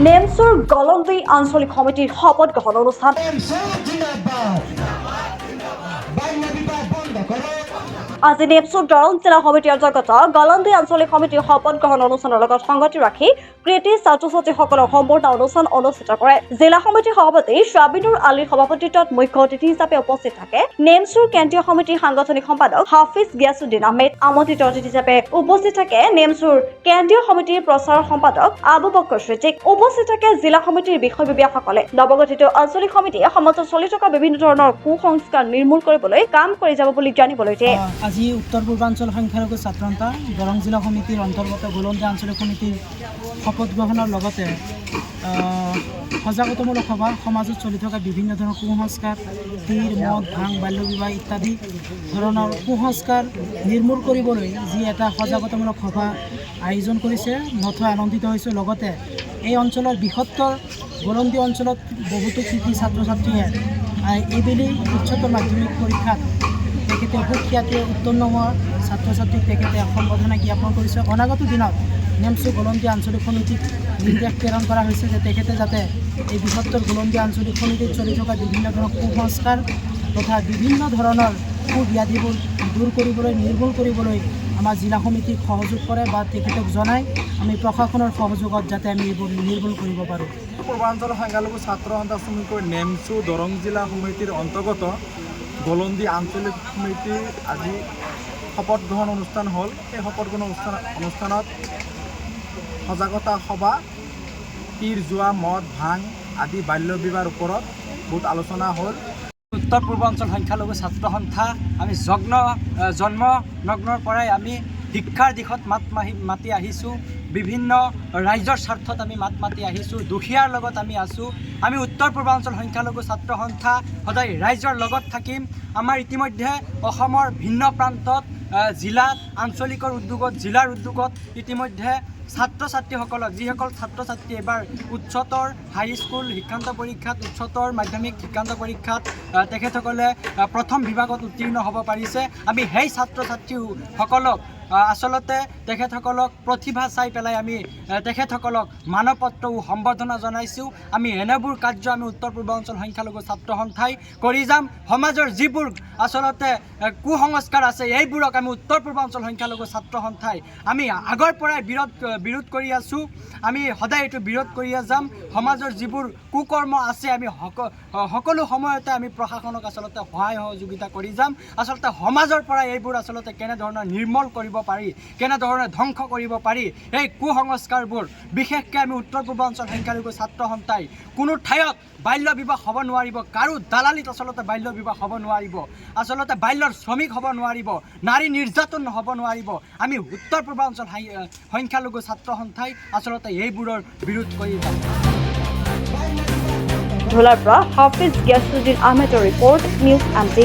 নেমচুৰ গলন্দী আঞ্চলিক সমিতিৰ শপত গ্ৰহণ অনুষ্ঠান। আজি নেমচুৰ দৰং জিলা সমিতিৰ অন্তৰ্গত গলন্দী আঞ্চলিক সমিতিৰ শপত গ্ৰহণ অনুষ্ঠানৰ লগত সংগতি ৰাখি কৃতি ছাত্ৰ ছাত্ৰীসকলৰ সম্পূৰ্ণ অনুষ্ঠান অনুষ্ঠিত কৰে। জিলা সমিতিৰ সভাপতি শ্ৰাবিনুৰ আলীৰ সভাপতিত্বত মুখ্য অতিথি হিচাপে উপস্থিত থাকে নেমচুৰ কেন্দ্ৰীয় সমিতিৰ সাংগঠনিক সম্পাদক হাফিজ গিয়াছুদ্দিন আহমেদ। আমন্ত্ৰিত অতিথি হিচাপে উপস্থিত থাকে নেমচুৰ কেন্দ্ৰীয় সমিতিৰ প্ৰচাৰ সম্পাদক আবু বকৰ সিদ্দিক। উপস্থিত থাকে জিলা সমিতিৰ বিষয়ববীয়াসকলে। নৱগঠিত আঞ্চলিক সমিতিয়ে সমাজত চলি থকা বিভিন্ন ধৰণৰ কুসংস্কাৰ নিৰ্মূল কৰিবলৈ কাম কৰি যাব বুলি জানিবলৈ দিয়ে। আজি উত্তৰ পূৰ্বাঞ্চল সংখ্যালঘু ছাত্ৰ সন্থা দৰং জিলা সমিতিৰ অন্তৰ্গত গলন্দী আঞ্চলিক সমিতিৰ শপত গ্ৰহণৰ লগতে সজাগতামূলক সভা, সমাজত চলি থকা বিভিন্ন ধৰণৰ কুসংস্কাৰ, তীৰ, মদ, ভাং, বাল্য বিবাহ ইত্যাদি ধৰণৰ কুসংস্কাৰ নিৰ্মূল কৰিবলৈ যি এটা সজাগতামূলক সভা আয়োজন কৰিছে, নথৈ আনন্দিত হৈছোঁ। লগতে এই অঞ্চলৰ বৃহত্তৰ গলন্দী অঞ্চলত বহুতো কৃতি ছাত্ৰ ছাত্ৰীয়ে এইবেলি উচ্চতৰ মাধ্যমিক পৰীক্ষাত তেখেতে সুখ্যাতিৰে উত্তীৰ্ণ হোৱা ছাত্ৰ ছাত্ৰীক তেখেতে সম্বৰ্ধনা জ্ঞাপন কৰিছে। অনাগত দিনত নেমচু গলন্দী আঞ্চলিক সমিতিক নিৰ্দেশ প্ৰেৰণ কৰা হৈছে যে তেখেতে যাতে এই বৃহত্তৰ গলন্দী আঞ্চলিক সমিতিত চলি থকা বিভিন্ন ধৰণৰ কুসংস্কাৰ তথা বিভিন্ন ধৰণৰ কুব্যাধিবোৰ দূৰ কৰিবলৈ, নিৰ্মূল কৰিবলৈ আমাৰ জিলা সমিতিক সহযোগ কৰে বা তেখেতক জনাই আমি প্ৰশাসনৰ সহযোগত যাতে আমি এইবোৰ নিৰ্মূল কৰিব পাৰোঁ। পূৰ্বাঞ্চল সংখ্যালঘু ছাত্ৰ সন্থা শ্ৰমিকৰ নেমচু দৰং জিলা সমিতিৰ অন্তৰ্গত গলন্দী আঞ্চলিক সমিতিৰ আজি শপত গ্ৰহণ অনুষ্ঠান হ'ল। এই শপত গ্ৰহণ অনুষ্ঠানত সজাগতা সভা, তীৰ জোৱা, মদ, ভাং আদি বাল্য বিবাহৰ ওপৰত বহুত আলোচনা হ'ল। উত্তৰ পূৰ্বাঞ্চল সংখ্যালঘু ছাত্ৰ সন্থা আমি জন্মনগ্নৰ পৰাই আমি শিক্ষাৰ দিশত মাতি আহিছোঁ। বিভিন্ন ৰাইজৰ স্বাৰ্থত আমি মাতি আহিছোঁ। দুখীয়াৰ লগত আমি আছোঁ। আমি উত্তৰ পূৰ্বাঞ্চল সংখ্যালঘু ছাত্ৰ সন্থা সদায় ৰাইজৰ লগত থাকিম। আমাৰ ইতিমধ্যে অসমৰ ভিন্ন প্ৰান্তত জিলাত, আঞ্চলিকৰ উদ্যোগত, জিলাৰ উদ্যোগত ইতিমধ্যে ছাত্ৰ ছাত্ৰীসকলক, যিসকল ছাত্ৰ ছাত্ৰী এবাৰ উচ্চতৰ হাইস্কুল শিক্ষান্ত পৰীক্ষাত, উচ্চতৰ মাধ্যমিক শিক্ষান্ত পৰীক্ষাত তেখেতসকলে প্ৰথম বিভাগত উত্তীৰ্ণ হ'ব পাৰিছে, আমি সেই ছাত্ৰ ছাত্ৰীসকলক আচলতে তেখেতসকলক প্ৰতিভা চাই পেলাই আমি তেখেতসকলক মানপত্ৰও সম্বৰ্ধনা জনাইছোঁ। আমি এনেবোৰ কাৰ্য আমি উত্তৰ পূৰ্বাঞ্চল সংখ্যালঘু ছাত্ৰ সন্থাই কৰি যাম। সমাজৰ যিবোৰ আচলতে কুসংস্কাৰ আছে এইবোৰক আমি উত্তৰ পূৰ্বাঞ্চল সংখ্যালঘু ছাত্ৰ সন্থাই আমি আগৰ পৰাই বিৰোধ কৰি আছোঁ। আমি সদায় এইটো বিৰোধ কৰিয়ে যাম। সমাজৰ যিবোৰ কুকৰ্ম আছে আমি সকলো সময়তে আমি প্ৰশাসনক আচলতে সহায় সহযোগিতা কৰি যাম। আচলতে সমাজৰ পৰা এইবোৰ আচলতে কেনেধৰণৰ নিৰ্মূল কৰিব পাৰি, কেনেধৰণে ধ্বংস কৰিব পাৰি, এই কুসংস্কাৰবোৰ বিশেষকৈ আমি উত্তৰ পূৰ্বাঞ্চল সংখ্যালঘু ছাত্ৰ সন্থাই কোনো ঠাইত বাল্য বিবাহ হ'ব নোৱাৰিব, কাৰো দালালিত আচলতে বাল্য বিবাহ হ'ব নোৱাৰিব, আচলতে বাল্যৰ শ্ৰমিক হ'ব নোৱাৰিব, নাৰী নিৰ্যাতন হ'ব নোৱাৰিব। আমি উত্তৰ পূৰ্বাঞ্চল সংখ্যালঘু ছাত্ৰ সন্থাই আচলতে এইবোৰৰ বিৰোধ কৰি যাম। ধোলাৰ পৰা হাফিজ গিয়াছুদ্দিন আহমেদৰ ৰিপৰ্ট, নিউজ MT।